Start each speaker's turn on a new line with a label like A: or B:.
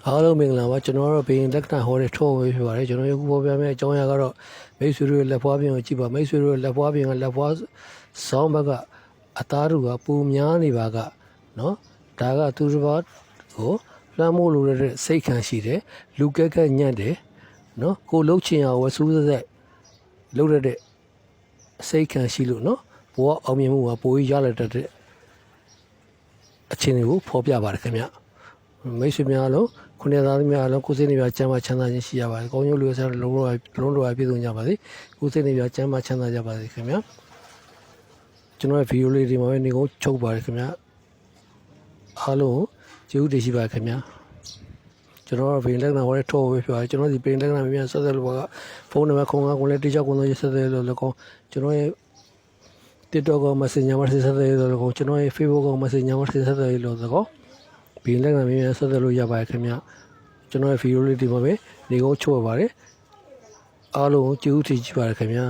A: အားလုံးမင်္ဂလာပါကျွန်တော်တို့ဘင်းလက္ခဏာဟောတဲ့ထောဝေးဖြစ်ပါတယ်ကျွန်တော်အခုပေါ်ပြမယ့်အကြောင်းအရာကတော့မိတ်ဆွေတို့ရဲ့လက်ဖွားပြင်ကိုကြည့်ပါမိတ်ဆွေတို့ရဲ့လက်ဖွားပြင်ကလက်ဖွားဆောင်းဘက်ကအသားတို့ကပူများနေပါကနော်ဒါကသူတစ်ပါးကိုလွှမ်းမိုးလိုတဲ့စိတ်ခံရှိတယ်လူကက်ကက်ညံ့တယ်နော်ကိုလှုပ်ချင်အောင်ဝဆူးဆက်လှုပ်ရတဲ့စိတ်ခံရှိလို့နော်ဘဝအောင်မြင်မှုကပိုရလာတဲ့အခြေအနေကိုဖော်ပြပါတယ်ခင်ဗျမိတ်ဆွေများလုံးခုနှစ်သားများလုံးကိုယ်စိတ်နှပြချမ်းသာချမ်းသာခြင်းရှိရပါတယ်။ကောင်းကျိုးလူဆရာလုံးတော်ပြည့်စုံကြပါစေ။ကိုယ်စိတ်နှပြချမ်းသာချမ်းသာကြပါစေခင်ဗျာ။ကျွန်တော်ရဲ့ဗီဒီယိုလေးဒီမှာပဲနေကုန်ချုပ်ပါတယ်ခင်ဗျာ။အားလုံးကျေးဇူးတင်ရှိပါခင်ဗျာ။ကျွန်တော်ဗီဒီယိုလက်ကဟောတဲ့ထောက်ဝေးဖြစ်ပါတယ်။ကျွန်တော်ဒီပင်လက်ကမြန်ဆက်ဆက်လို့ပါကဖုန်းနံပါတ်09ကိုလည်းတိကျကုန်လို့ဆက်ဆက်လို့လည်းကောင်းကျွန်တော်ရဲ့ TikTok က Messenger မှာဆက်ဆက်လို့ကောင်းကျွန်တော်ရဲ့ Facebook က Messenger မှာဆက်ဆက်လို့ကောင်းဘင်းလက်ကမြန်ဆက်ဆက်လို့ရပါတယ်ခင်ဗျာကျွန်တော်ရဲ့ဗီဒီယိုလေးဒီမှာပဲနေကုန်ချုပ်ပါပါတယ်အားလုံးကျေးဇူးတင်ကြပါတယ်ခင်ဗျာ